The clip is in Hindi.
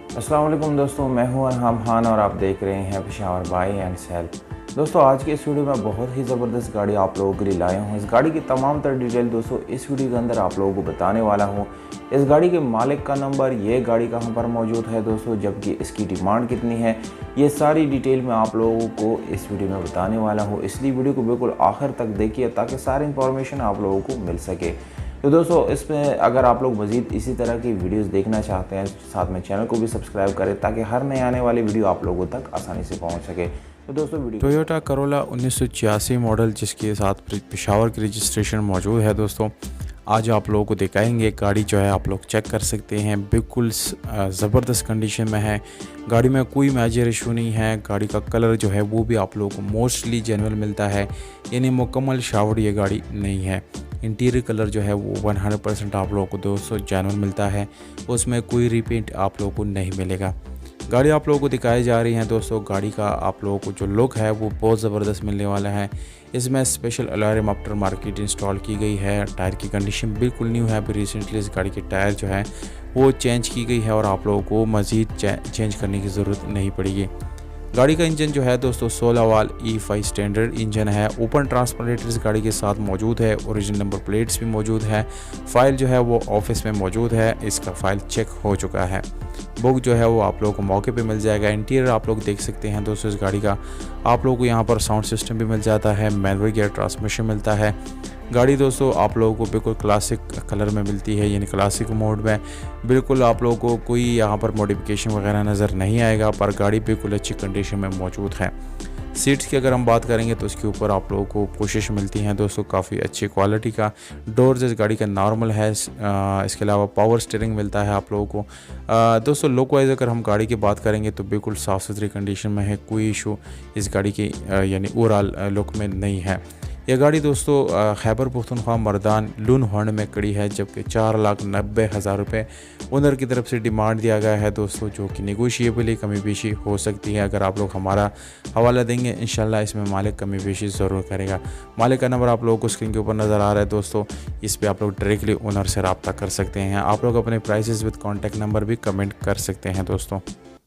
अस्सलाम वालेकुम दोस्तों, मैं हूं अरहम खान और आप देख रहे हैं पेशावर बाय एंड सेल। दोस्तों आज के इस वीडियो में बहुत ही ज़बरदस्त गाड़ी आप लोगों के लिए लाया हूं। इस गाड़ी की तमाम तर डिटेल दोस्तों इस वीडियो के अंदर आप लोगों को बताने वाला हूं। इस गाड़ी के मालिक का नंबर, ये गाड़ी कहां पर मौजूद है दोस्तों, जबकि इसकी डिमांड कितनी है, ये सारी डिटेल मैं आप लोगों को इस वीडियो में बताने वाला हूँ। इसलिए वीडियो को बिल्कुल आखिर तक देखिए ताकि सारी इंफॉर्मेशन आप लोगों को मिल सके। तो दोस्तों इसमें अगर आप लोग मज़ीद इसी तरह की वीडियोस देखना चाहते हैं, साथ में चैनल को भी सब्सक्राइब करें ताकि हर नए आने वाली वीडियो आप लोगों तक आसानी से पहुंच सके। तो दोस्तों वीडियो टोयोटा करोला 1986 मॉडल जिसके साथ पेशावर की रजिस्ट्रेशन मौजूद है दोस्तों। आज आप लोगों को दिखाएंगे गाड़ी जो है, आप लोग चेक कर सकते हैं, बिल्कुल ज़बरदस्त कंडीशन में है। गाड़ी में कोई मेजर इशू नहीं है। गाड़ी का कलर जो है वो भी आप लोगों को मोस्टली जेन्युइन मिलता है, यानी मुकम्मल शावर्ड ये गाड़ी नहीं है। इंटीरियर कलर जो है वो 100% आप लोगों को दोस्तों जेन्युइन मिलता है, उसमें कोई रिपेंट आप लोगों को नहीं मिलेगा। गाड़ी आप लोगों को दिखाई जा रही है दोस्तों। गाड़ी का आप लोगों को जो लुक है वो बहुत ज़बरदस्त मिलने वाला है। इसमें special alarm after market install की गई है। टायर की कंडीशन बिल्कुल न्यू है। अभी रिसेंटली इस गाड़ी की टायर जो है वो चेंज की गई है और आप लोगों को मज़ीद चेंज करने की ज़रूरत नहीं पड़ेगी। गाड़ी का इंजन जो है दोस्तों 16 वाल E5 स्टैंडर्ड इंजन है। ओपन ट्रांसपरेटर इस गाड़ी के साथ मौजूद है। ओरिजिनल नंबर प्लेट्स भी मौजूद है। फाइल जो है वो ऑफिस में मौजूद है। इसका फाइल चेक हो चुका है। बुक जो है वो आप लोगों को मौके पे मिल जाएगा। इंटीरियर आप लोग देख सकते हैं दोस्तों। इस गाड़ी का आप लोगों को यहाँ पर साउंड सिस्टम भी मिल जाता है। मैनुअल गियर ट्रांसमिशन मिलता है। गाड़ी दोस्तों आप लोगों को बिल्कुल क्लासिक कलर में मिलती है, यानी क्लासिक मोड में। बिल्कुल आप लोगों को कोई यहाँ पर मॉडिफिकेशन वगैरह नज़र नहीं आएगा, पर गाड़ी बिल्कुल अच्छी कंडीशन में मौजूद है। सीट्स की अगर हम बात करेंगे तो इसके ऊपर आप लोगों को कोशिश मिलती हैं दोस्तों काफ़ी अच्छी क्वालिटी का। डोर्स इस गाड़ी का नॉर्मल है। इसके अलावा पावर स्टीयरिंग मिलता है आप लोगों को। दोस्तों लुक वाइज अगर हम गाड़ी की बात करेंगे तो बिल्कुल साफ़ सुथरी कंडीशन में है। कोई इशू इस गाड़ी की यानी ओवरऑल लुक में नहीं है। यह गाड़ी दोस्तों खैबर पख्तूनख्वा मर्दान लून हॉर्न में खड़ी है, जबकि 4,90,000 रुपये ओनर की तरफ से डिमांड दिया गया है दोस्तों, जो कि नेगोशिएबल कमी बेशी हो सकती है। अगर आप लोग हमारा हवाला देंगे इंशाल्लाह इसमें मालिक कमी बेशी ज़रूर करेगा। मालिक का नंबर आप लोगों को स्क्रीन के ऊपर नज़र आ रहा है दोस्तों। इस पर आप लोग डायरेक्टली ओनर से रब्ता कर सकते हैं। आप लोग अपने प्राइसेस विद कॉन्टैक्ट नंबर भी कमेंट कर सकते हैं दोस्तों।